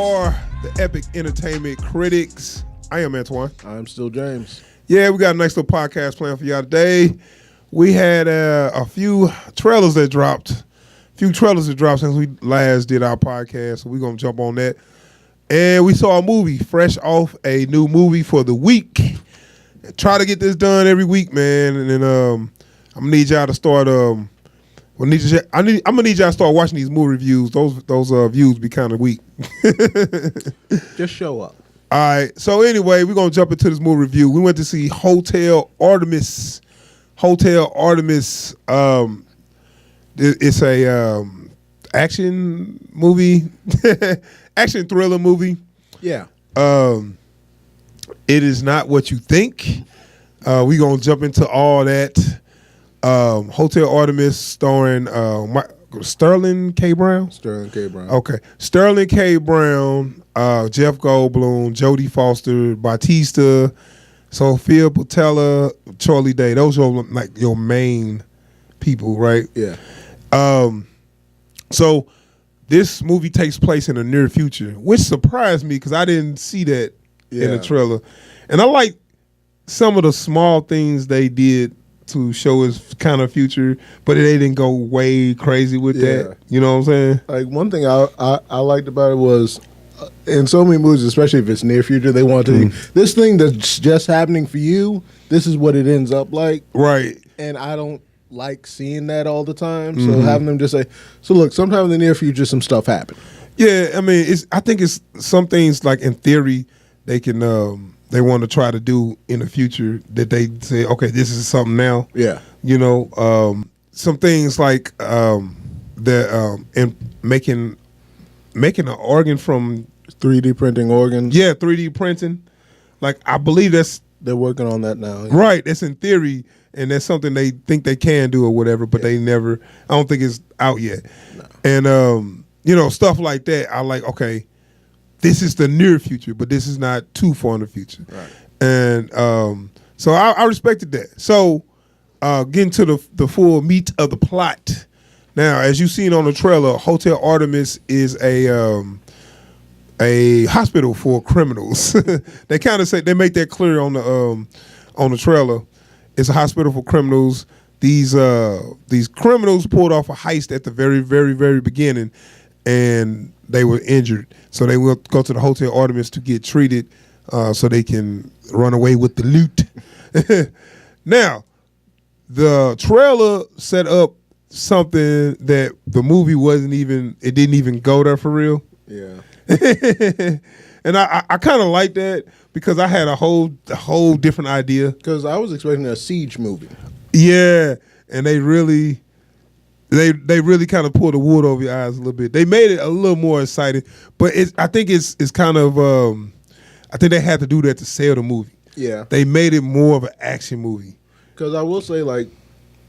are the Epic Entertainment Critics. I am Antoine. I'm still James. Yeah, we got a nice little podcast planned for y'all today. We had a few trailers that dropped. Since we last did our podcast, so we're going to jump on that. And we saw a movie, fresh off a new movie for the week. Try to get this done every week, man. And then I'm going to need y'all to start... I'm gonna need y'all to start watching these movie reviews. Those views be kind of weak. Just show up. All right. So anyway, we're gonna jump into this movie review. We went to see Hotel Artemis. It's a action movie, action thriller movie. Yeah. It is not what you think. We're gonna jump into all that. Hotel Artemis starring Sterling K. Brown. Okay. Sterling K. Brown, Jeff Goldblum, Jodie Foster, Bautista, Sofia Boutella, Charlie Day. Those are like your main people, right? Yeah. So this movie takes place in the near future, which surprised me because I didn't see that in the trailer. And I like some of the small things they did to show his kind of future, but they didn't go way crazy with that. You know what I'm saying? Like one thing I liked about it was in so many movies, especially if it's near future, they want to this thing that's just happening for you, this is what it ends up like. Right. And I don't like seeing that all the time. So having them just say, so look, sometime in the near future some stuff happened. Yeah, I mean I think it's some things like in theory they can they want to try to do in the future that they say, okay, this is something now. Yeah. You know, some things like in making an organ from 3D printing organs. Yeah, 3D printing. Like I believe they're working on that now. Yeah. Right. That's in theory, and that's something they think they can do or whatever, but they never. I don't think it's out yet. No. And you know, stuff like that. I like. Okay, this is the near future, but this is not too far in the future. Right. And so I respected that. So getting to the full meat of the plot. Now, as you've seen on the trailer, Hotel Artemis is a hospital for criminals. They kind of say they make that clear on the trailer. It's a hospital for criminals. These criminals pulled off a heist at the very, very, very beginning, and they were injured. So they will go to the Hotel Artemis to get treated so they can run away with the loot. Now, the trailer set up something that the movie it didn't even go there for real. Yeah. And I kind of like that because I had a whole different idea. Because I was expecting a siege movie. Yeah, and they really kind of pulled the wool over your eyes a little bit. They made it a little more exciting, but I think it's kind of I think they had to do that to sell the movie. Yeah, they made it more of an action movie. Because I will say, like,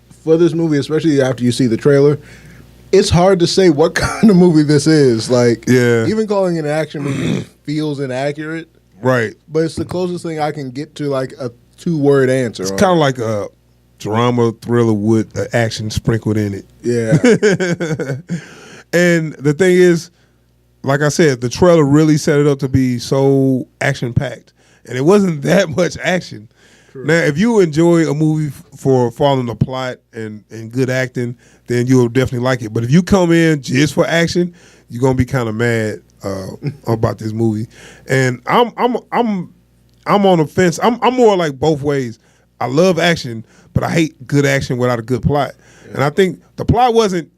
for this movie, especially after you see the trailer, it's hard to say what kind of movie this is. Like, even calling it an action movie feels inaccurate. Right. But it's the closest thing I can get to, like, a 2-word answer. It's kind of like a drama thriller with action sprinkled in it. Yeah. And the thing is, like I said, the trailer really set it up to be so action-packed. And it wasn't that much action. True. Now, if you enjoy a movie for following the plot and good acting, then you'll definitely like it. But if you come in just for action, you're gonna be kind of mad about this movie. And I'm on the fence. I'm more like both ways. I love action, but I hate good action without a good plot. Yeah. And I think the plot wasn't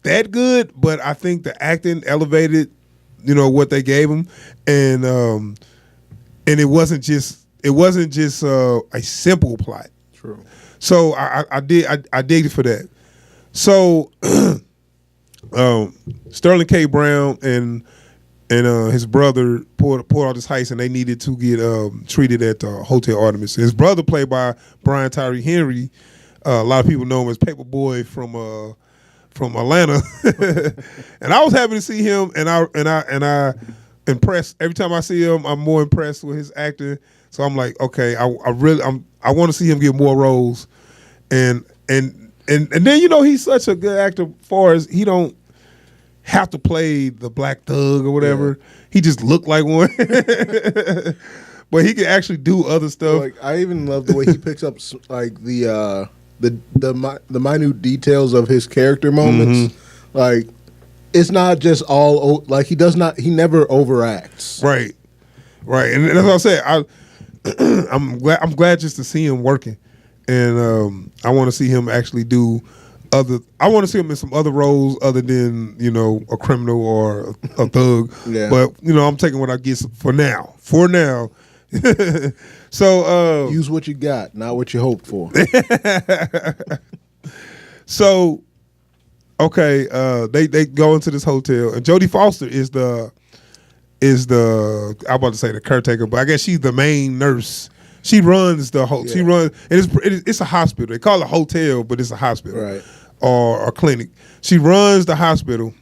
that good, but I think the acting elevated, you know, what they gave them, and it wasn't just a simple plot. True. So I dig it for that. So Sterling K. Brown and his brother pulled out this heist, and they needed to get treated at Hotel Artemis. His brother, played by Tyree Henry, a lot of people know him as Paperboy from Atlanta, and I was happy to see him, and I impressed every time I see him. I'm more impressed with his acting. So I'm like, okay, I want to see him get more roles, and then, you know, he's such a good actor. Far as he have to play the black thug or whatever. Yeah. He just looked like one. But he can actually do other stuff. Like I even love the way he picks up like the minute details of his character moments. Mm-hmm. Like it's not just all like he never overacts. Right. And that's what I said. I'm glad just to see him working, and I want to see him actually do other. I want to see him in some other roles other than a criminal or a thug. Yeah. But I'm taking what I get for now. So use what you got, not what you hoped for. So okay, they go into this hotel, and Jodie Foster is the I'm about to say the caretaker, but I guess she's the main nurse. She runs the whole. Yeah. She runs, and it's a hospital. They call it a hotel, but it's a hospital, right? Or a clinic. She runs the hospital,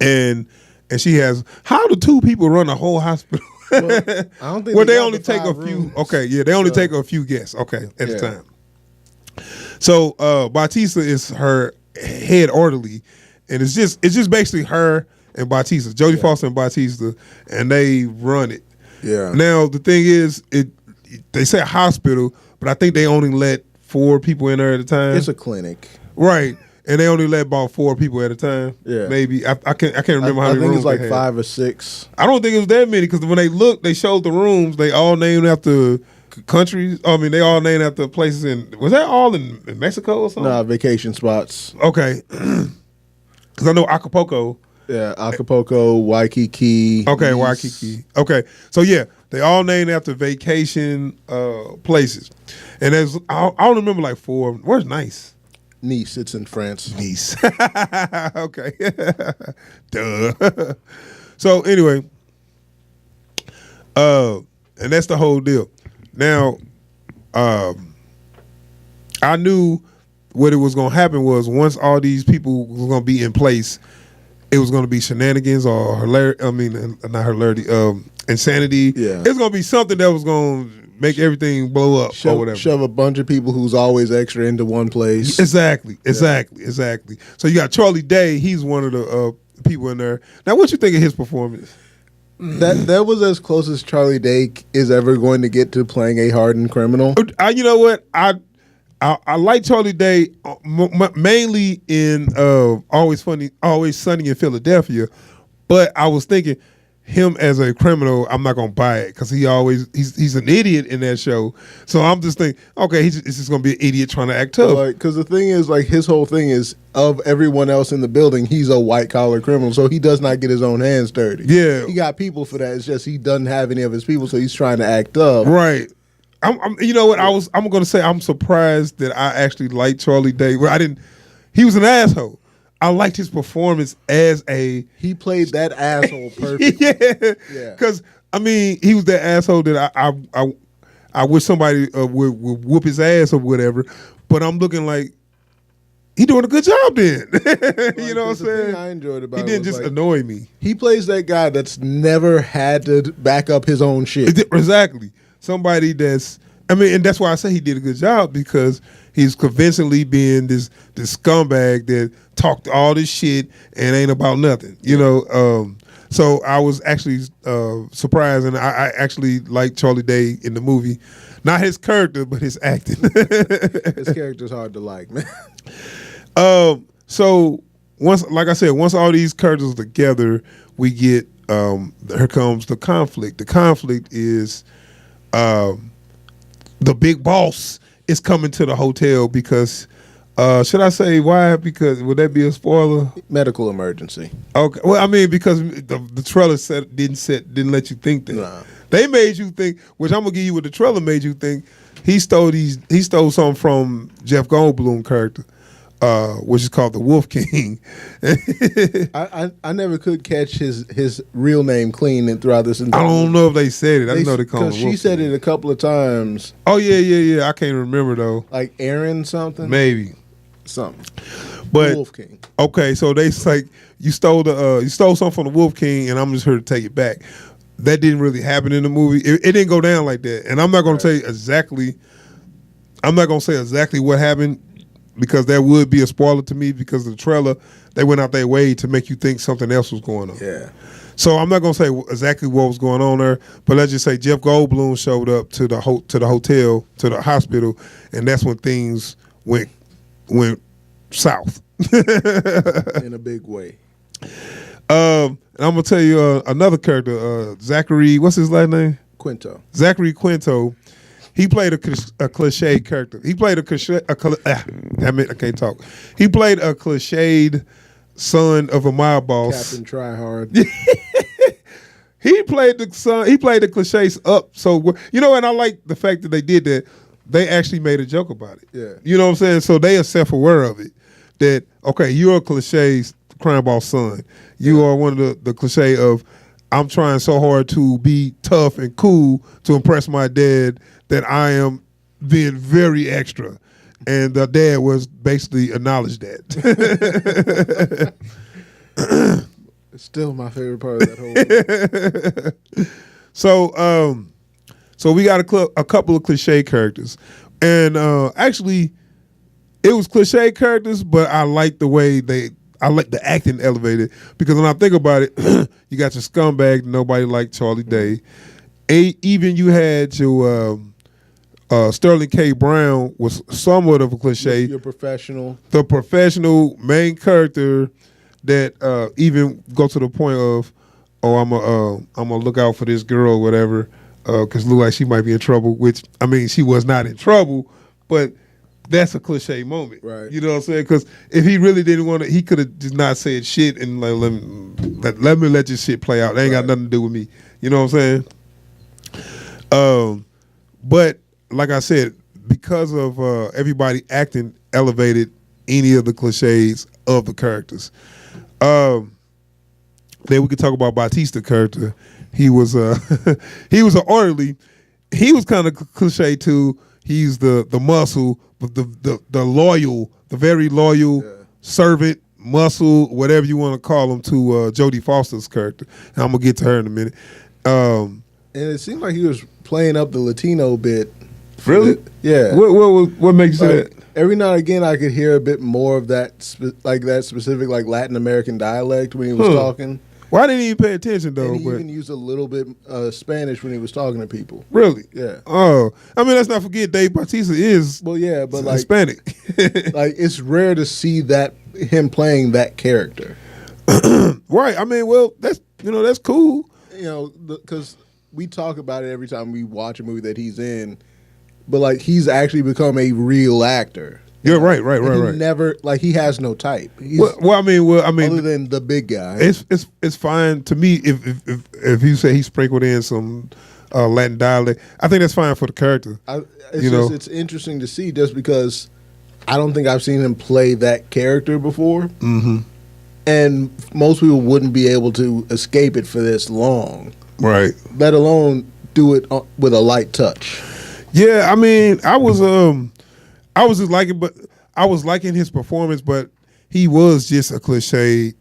and she has. How do two people run a whole hospital? Well, I don't think. Well, they only take a few. Rooms. Okay, yeah, they only take a few guests. Okay, at the time. So Bautista is her head orderly, and it's just basically her and Bautista, Jodie Foster and Bautista, and they run it. Yeah. Now the thing is, they say a hospital, but I think they only let 4 people in there at a time. It's a clinic, right? And they only let about 4 people at a time. Yeah, maybe I can't remember how many rooms. I think it's like 5 or 6. I don't think it was that many because when they showed the rooms, they all named after countries. I mean, they all named after places was that all in Mexico or something? Nah, vacation spots. Okay, because I know Acapulco. Yeah, Acapulco, Waikiki. Okay, Waikiki. Okay, so yeah, they all named after vacation places, and I don't remember like 4. Where's Nice? Nice. It's in France. Nice. Okay. Duh. So anyway, and that's the whole deal. Now, I knew what it was going to happen was once all these people were going to be in place, it was going to be shenanigans or hilarity. I mean, not hilarity. Insanity. Yeah. It's going to be something that was going to make everything blow up or whatever. Shove a bunch of people who's always extra into one place. Exactly. So you got Charlie Day. He's one of the people in there. Now, what you think of his performance? That was as close as Charlie Day is ever going to get to playing a hardened criminal. You know what? I like Charlie Day mainly in Always Sunny in Philadelphia, but I was thinking him as a criminal, I'm not gonna buy it because he's an idiot in that show. So I'm just thinking, okay, he's just gonna be an idiot trying to act tough. Because the thing is, like, his whole thing is of everyone else in the building, he's a white collar criminal, so he does not get his own hands dirty. Yeah, he got people for that. It's just he doesn't have any of his people, so he's trying to act tough. Right. You know what? I'm gonna say I'm surprised that I actually liked Charlie Day. Well, I didn't. He was an asshole. I liked his performance as He played that asshole perfectly. Yeah. Because I mean, he was that asshole that I wish somebody would whoop his ass or whatever. But I'm looking like he doing a good job then. You know what I'm saying? The thing I enjoyed about he didn't just annoy me. He plays that guy that's never had to back up his own shit. Exactly. Somebody and that's why I say he did a good job because he's convincingly being this scumbag that talked all this shit and ain't about nothing, So I was actually surprised, and I actually liked Charlie Day in the movie. Not his character, but his acting. His character's hard to like, man. So once all these characters are together, we get here comes the conflict. The conflict is the big boss is coming to the hotel because should I say why? Because would that be a spoiler? Medical emergency. Okay. Well, I mean because the trailer didn't let you think that. Nah. They made you think, which I'm gonna give you what the trailer made you think. He stole something from Jeff Goldblum character. Which is called the Wolf King. I never could catch his real name clean and throughout this entire I don't know if they said it. I know they call him because she said it a couple of times. Oh yeah. I can't remember though. Like Aaron something? Maybe. Something. But Wolf King. Okay, so they like you stole something from the Wolf King and I'm just here to take it back. That didn't really happen in the movie. It didn't go down like that. And I'm not gonna say exactly what happened. because that would be a spoiler to me because the trailer, they went out their way to make you think something else was going on. Yeah. So I'm not gonna say exactly what was going on there, but let's just say Jeff Goldblum showed up to the hospital, and that's when things went south in a big way. And I'm gonna tell you another character, Zachary. What's his last name? Quinto. Zachary Quinto. He played a cliched character. He played I can't talk. He played a cliched son of a mob boss. Captain Tryhard. He played the son. He played the cliches up. So and I like the fact that they did that. They actually made a joke about it. Yeah. You know what I'm saying? So they are self-aware of it. That okay, you're a cliche crime boss son. You are one of the cliche of I'm trying so hard to be tough and cool to impress my dad that I am being very extra. And the dad was basically acknowledged that. It's still my favorite part of that whole movie. So we got a couple of cliche characters. And actually, it was cliche characters, but I like the way I like the acting elevated. Because when I think about it, you got your scumbag, nobody liked Charlie Day. Even you had your Sterling K. Brown was somewhat of a cliche. Your professional. The professional main character that even go to the point of, I'm gonna look out for this girl or whatever, because look like she might be in trouble. Which I mean, she was not in trouble, but that's a cliche moment, right? You know what I'm saying? Because if he really didn't want to, he could have just not said shit and like let me let this shit play out. That ain't got nothing to do with me. You know what I'm saying? But like I said, because of everybody acting elevated any of the cliches of the characters. Then we could talk about Bautista character. He was he was an orderly. He was kind of cliche too. He's the muscle, but the loyal, the very loyal servant, muscle, whatever you want to call him, to Jodie Foster's character. And I'm gonna get to her in a minute. And it seemed like he was playing up the Latino bit. Really? Yeah. What makes you say that? Every now and again, I could hear a bit more of that, that specific Latin American dialect when he was talking. Well, I didn't even pay attention though. And he even used a little bit Spanish when he was talking to people. Really? Yeah. Oh, I mean, let's not forget Dave Bautista is Hispanic. It's rare to see him playing that character. Right. I mean, well, that's cool. Because we talk about it every time we watch a movie that he's in. But he's actually become a real actor. Yeah, right. He never he has no type. I mean, other than the big guy, it's fine to me if you say he sprinkled in some Latin dialect. I think that's fine for the character. It's interesting to see just because I don't think I've seen him play that character before, and most people wouldn't be able to escape it for this long, right? Let alone do it with a light touch. Yeah, I mean, I was just liking, but I was liking his performance, but he was just a cliche,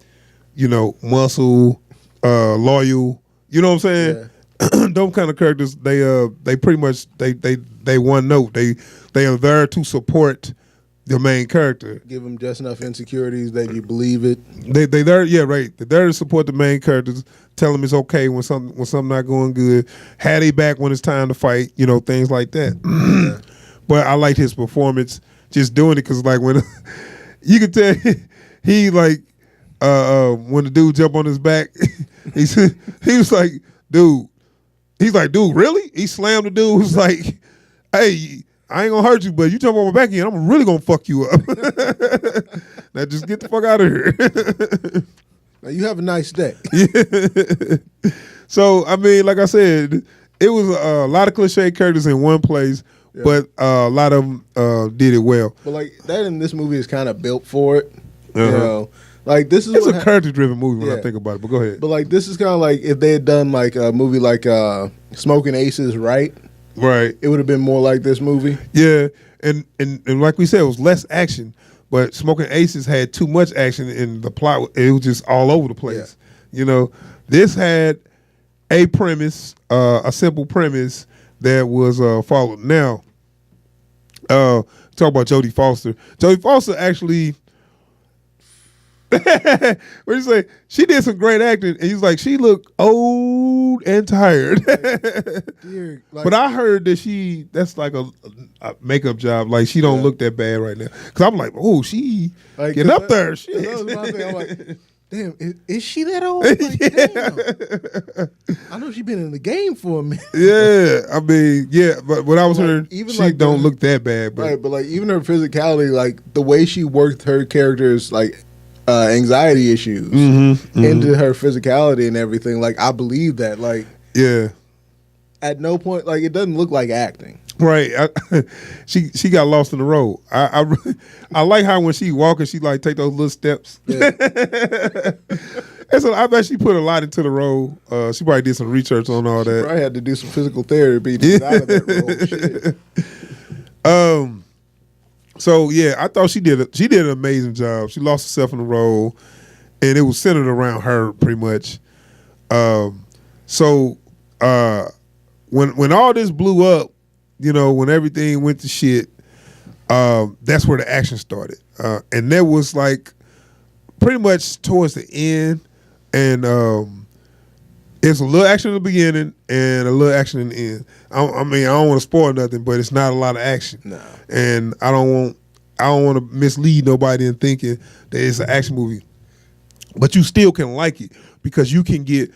muscle, loyal. You know what I'm saying? Yeah. Those kind of characters, they pretty much they one note. They are there to support the main character. Give them just enough insecurities that you believe it. They there, yeah, right. They're there to support the main characters. Tell them it's okay when something not going good. Had he back when it's time to fight. Things like that. Yeah. But I liked his performance just doing it because when you could tell he when the dude jumped on his back, he was like, dude. He's like, dude, really? He slammed the dude. Was like, hey. I ain't gonna hurt you, but you jump on my back again, I'm really gonna fuck you up. Now just get the fuck out of here. Now you have a nice day. Yeah. So I mean, like I said, it was a lot of cliche characters in one place, but a lot of them did it well. But that in this movie is kind of built for it. This is it's a character-driven movie when I think about it. But go ahead. But this is kind of if they had done a movie like Smoking Aces, right? Right. It would have been more like this movie. Yeah, and like we said, it was less action, but Smoking Aces had too much action in the plot. It was just all over the place. Yeah. This had a premise, a simple premise that was followed. Now, Talk about Jodie Foster. Jodie Foster actually. What do you say? She did some great acting, and he's like, she looked old and tired. But I heard that that's like a makeup job. Like she don't look that bad right now. Because I'm like, oh, she getting up there. Shit. That was my thing. I'm like, damn, is she that old? Like, damn. I know she's been in the game for a minute. Yeah, I mean, yeah, but what I was hearing, even she don't look that bad. But. Right, but like even her physicality, like the way she worked her characters, like anxiety issues into her physicality and everything. Like I believe that. Like at no point, like it doesn't look like acting. Right, she got lost in the road. I like how when she walking, she like take those little steps. Yeah. And so I bet she put a lot into the role. She probably did some research on all that. Probably had to do some physical therapy to get out of that role. Shit. So yeah, I thought she did an amazing job. She lost herself in the role, and it was centered around her pretty much. So when all this blew up, you know, when everything went to shit, that's where the action started, and that was like pretty much towards the end, and it's a little action in the beginning and a little action in the end. I mean, I don't want to spoil nothing, but it's not a lot of action. No. And I don't want to mislead nobody in thinking that it's an action movie. But you still can like it because you can get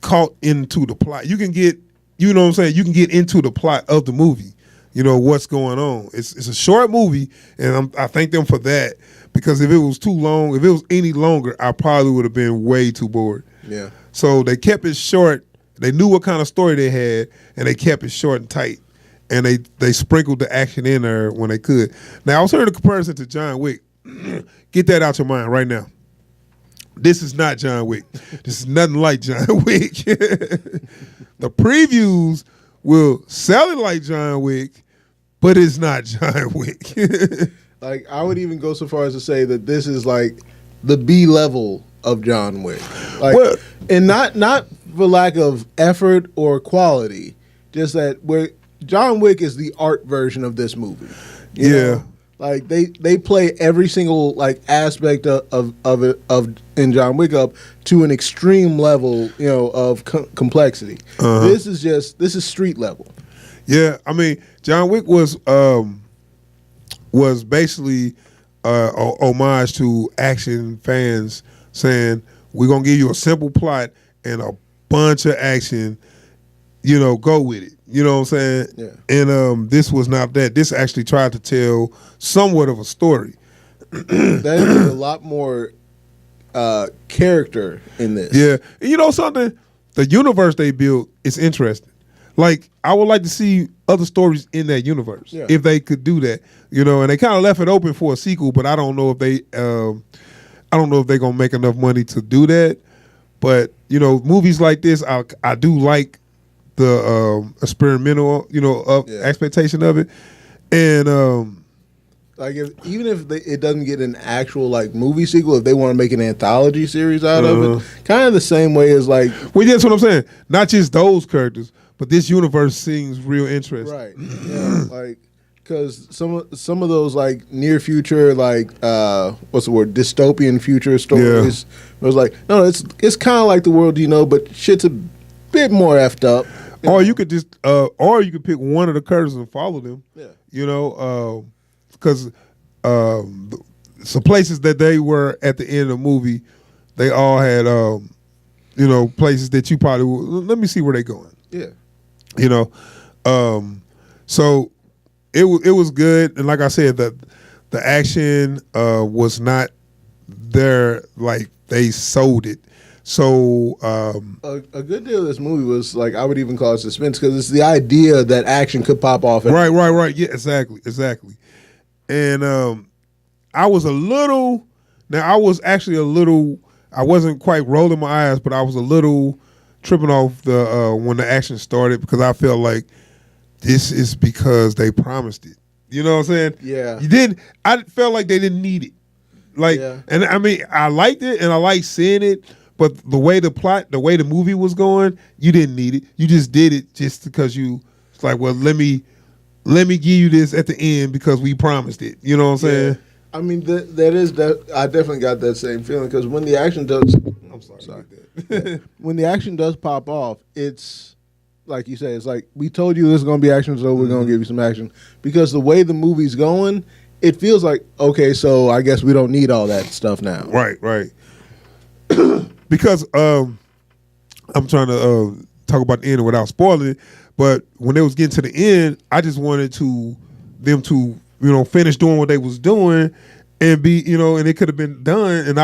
caught into the plot. You can get, you know what I'm saying? You can get into the plot of the movie. You know what's going on. It's a short movie, and I thank them for that, because if it was too long, if it was any longer, I probably would have been way too bored. Yeah. So they kept it short. They knew what kind of story they had, and they kept it short and tight. And they sprinkled the action in there when they could. Now, I was hearing a comparison to John Wick. Get that out your mind right now. This is not John Wick. This is nothing like John Wick. The previews will sell it like John Wick, but it's not John Wick. Like, I would even go so far as to say that this is like the B level of John Wick. Like, well, and not for lack of effort or quality, just that where John Wick is the art version of this movie. You know? Like they play every single like aspect of it in John Wick up to an extreme level, you know, of complexity. This is street level. Yeah, I mean, John Wick was basically homage to action fans saying, we're gonna give you a simple plot and a bunch of action, you know, go with it. You know what I'm saying? Yeah. And this was not that. This actually tried to tell somewhat of a story. There's a lot more character in this. Yeah. And you know something? The universe they built is interesting. Like, I would like to see other stories in that universe if they could do that. You know, and they kind of left it open for a sequel, but I don't know if they're gonna make enough money to do that. But, you know, movies like this, I do like the experimental, you know, expectation of it, and like even if it doesn't get an actual like movie sequel, if they want to make an anthology series out of it, kind of the same way as like, well, that's what I'm saying. Not just those characters, but this universe seems real interesting, right? Yeah, like because some of those like near future, like what's the word, dystopian future stories. It was like, no, it's kind of like the world, you know, but shit's a bit more effed up. Or you could just, or you could pick one of the characters and follow them. Yeah. You know, because some places that they were at the end of the movie, they all had, you know, places that you probably would, let me see where they're going. Yeah. You know, so it was good, and like I said, the action was not there like they sold it. So a good deal of this movie was like, I would even call it suspense, because it's the idea that action could pop off. Right. Yeah, exactly. And I was a little. Now I was actually a little. I wasn't quite rolling my eyes, but I was a little tripping off the when the action started, because I felt like this is because they promised it. You know what I'm saying? Yeah. You didn't. I felt like they didn't need it. Like, and I mean, I liked it and I liked seeing it. But the way the movie was going, you didn't need it. You just did it just because it's like, well, let me let me give you this at the end because we promised it. You know what I'm saying? I mean, that I definitely got that same feeling because when the action does, I'm sorry. when the action does pop off, it's like you say, it's like we told you there's going to be action, so we're going to give you some action. Because the way the movie's going, it feels like, okay, so I guess we don't need all that stuff now. Right. Because I'm trying to talk about the end without spoiling it, but when they was getting to the end, I just wanted them to finish doing what they was doing and be, and it could have been done, and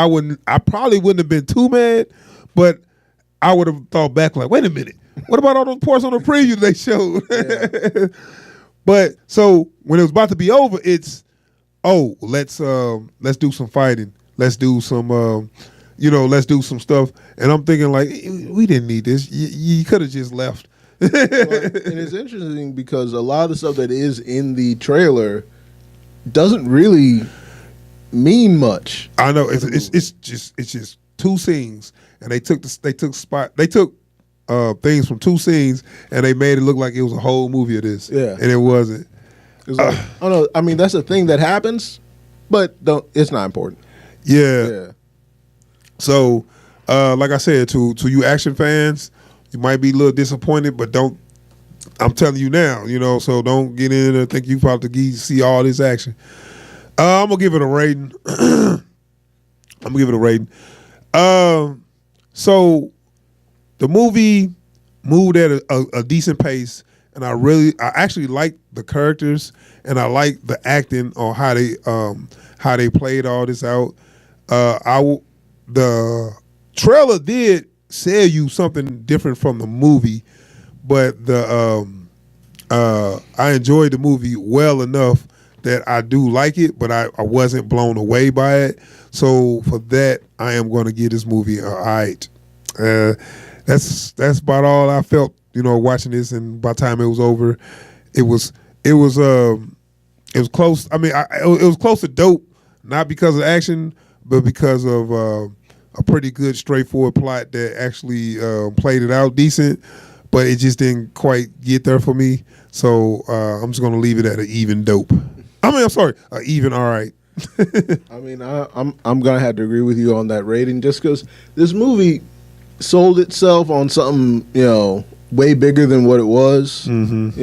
I probably wouldn't have been too mad, but I would have thought back like, wait a minute, what about all those parts on the preview they showed? Yeah. But so when it was about to be over, it's let's do some fighting, let's do some let's do some stuff, and I'm thinking like, we didn't need this. You could have just left. Well, and it's interesting because a lot of the stuff that is in the trailer doesn't really mean much. I know it's just two scenes, and they took things from two scenes, and they made it look like it was a whole movie of this. Yeah, and it wasn't. It was like, oh no, I mean that's a thing that happens, but it's not important. Yeah. So, like I said, to you action fans, you might be a little disappointed, but don't. I'm telling you now, so don't get in and think you about to see all this action. I'm gonna give it a rating. So the movie moved at a decent pace, and I actually liked the characters, and I liked the acting on how they played all this out. The trailer did sell you something different from the movie, but I enjoyed the movie well enough that I do like it, but I wasn't blown away by it. So for that, I am going to give this movie all right. That's about all I felt, watching this. And by the time it was over, it was close. I mean, it was close to dope, not because of action, but because of a pretty good, straightforward plot that actually played it out decent. But it just didn't quite get there for me. So I'm just going to leave it at an even dope. Even all right. I mean, I'm gonna have to agree with you on that rating, just because this movie sold itself on something way bigger than what it was. Mm-hmm.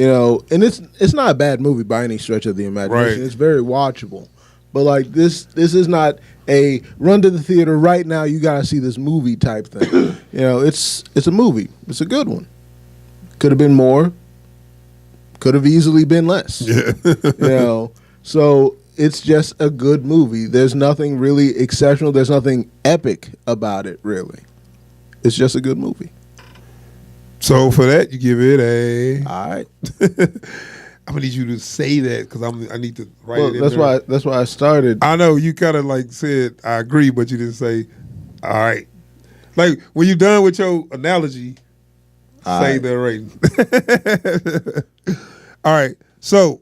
And it's not a bad movie by any stretch of the imagination. Right. It's very watchable, but like this is not a run to the theater right now. You gotta see this movie type thing. It's a movie. It's a good one. Could have been more. Could have easily been less. Yeah. So it's just a good movie. There's nothing really exceptional. There's nothing epic about it, really. It's just a good movie. So for that, you give it a. All right. I'm gonna need you to say that because I need to write it in there. That's why I started. I know you kind of like said I agree, but you didn't say all right. Like when you're done with your analogy, say the rating. All right. So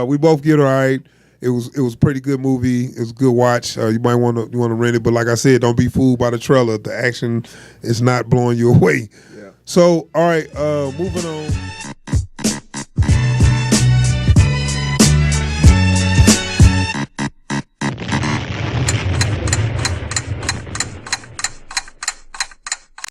we both get it all right. It was a pretty good movie. It was a good watch. You might want to rent it, but like I said, don't be fooled by the trailer. The action is not blowing you away. Yeah. So all right, moving on.